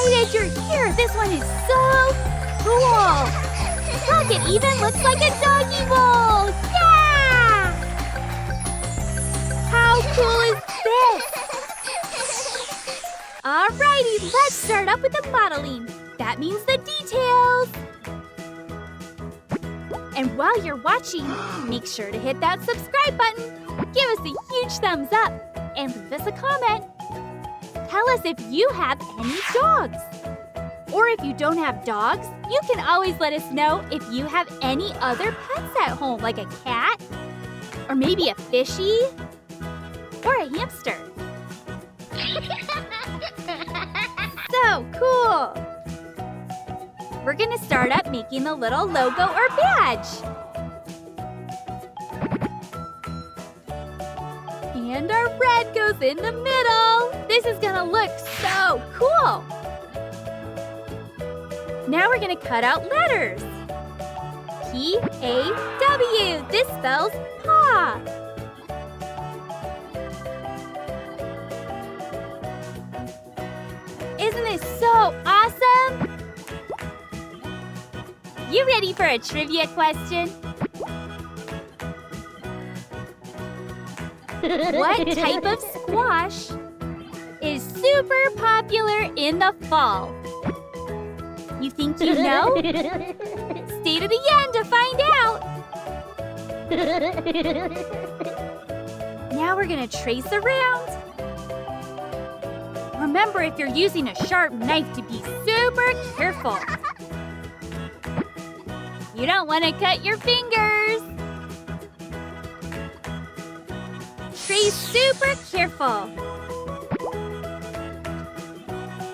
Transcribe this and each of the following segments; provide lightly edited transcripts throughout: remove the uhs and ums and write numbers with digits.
excited you're here! This one is so cool! Look, it even looks like a doggy bowl! Yeah! How cool is this? Alrighty, let's start up with the modeling. That means the details. And while you're watching, make sure to hit that subscribe button. Give us a huge thumbs up and leave us a comment. Tell us if you have any dogs. Or if you don't have dogs, you can always let us know if you have any other pets at home, like a cat, or maybe a fishy, or a hamster. So cool! We're gonna start up making the little logo or badge. And our red goes in the middle. This is gonna look so cool. Now we're gonna cut out letters. P-A-W. This spells paw. Isn't this so awesome? You ready for a trivia question? What type of squash is super popular in the fall? You think you know? Stay to the end to find out. Now we're gonna trace around. Remember, if you're using a sharp knife, to be super careful. You don't want to cut your fingers. Trace super careful.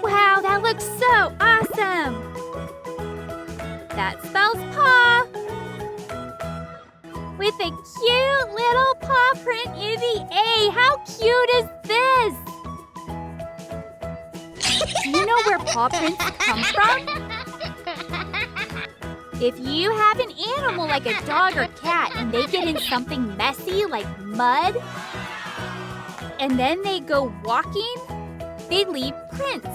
Wow, that looks so awesome. That spells paw. With a cute little paw print in the A. How cute is this? Do you know where paw prints come from? If you have an animal like a dog or cat and they get in something messy like mud, and then they go walking, they leave prints.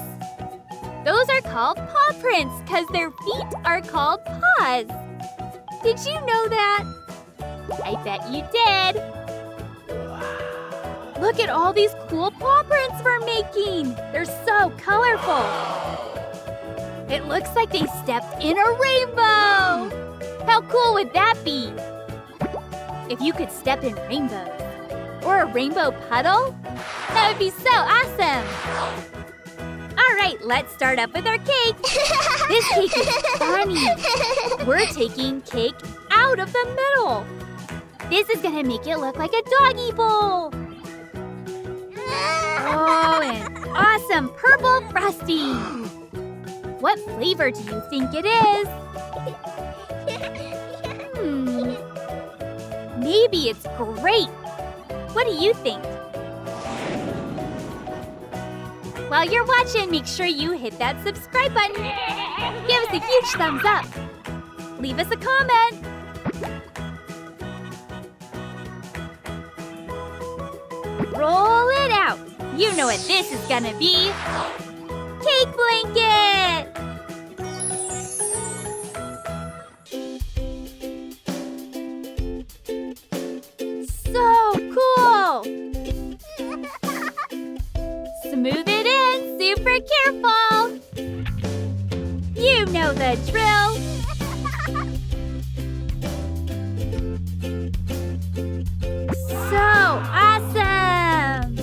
Those are called paw prints because their feet are called paws. Did you know that? I bet you did. Look at all these cool paw prints we're making. They're so colorful. It looks like they stepped in a rainbow. How cool would that be? If you could step in rainbows or a rainbow puddle, that would be so awesome. All right, let's start up with our cake. This cake is funny. We're taking cake out of the middle. This is gonna make it look like a doggy bowl. Oh, and awesome purple frosting. What flavor do you think it is? Maybe it's grape. What do you think? While you're watching, make sure you hit that subscribe button. Give us a huge thumbs up. Leave us a comment. Roll it out. You know what this is gonna be. Cake blanket! So cool! Smooth it in, super careful! You know the drill! So awesome!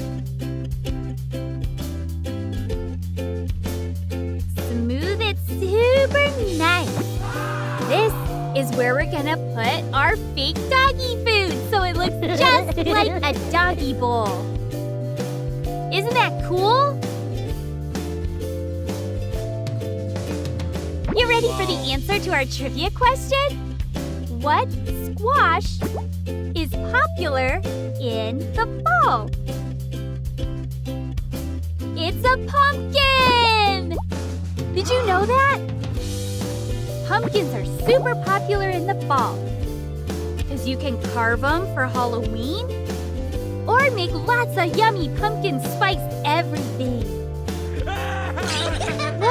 Smooth it super nice. This is where we're gonna put our fake doggy food so it looks just like a doggy bowl. Isn't that cool? You ready for the answer to our trivia question? What squash is popular in the fall? It's a pumpkin! Did you know that? Pumpkins are super popular in the fall because you can carve them for Halloween or make lots of yummy pumpkin spice everything.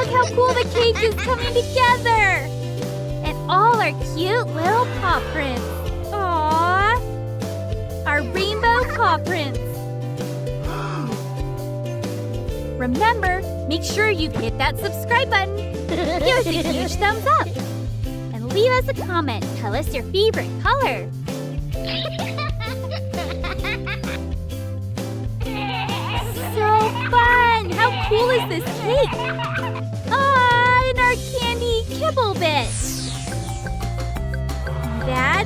Look how cool the cake is coming together! And all our cute little paw prints. Aww! Our rainbow paw prints. Remember, make sure you hit that subscribe button. Give us a huge thumbs up. And leave us a comment. Tell us your favorite color. So fun! How cool is this cake? Ah, and our candy kibble bit. That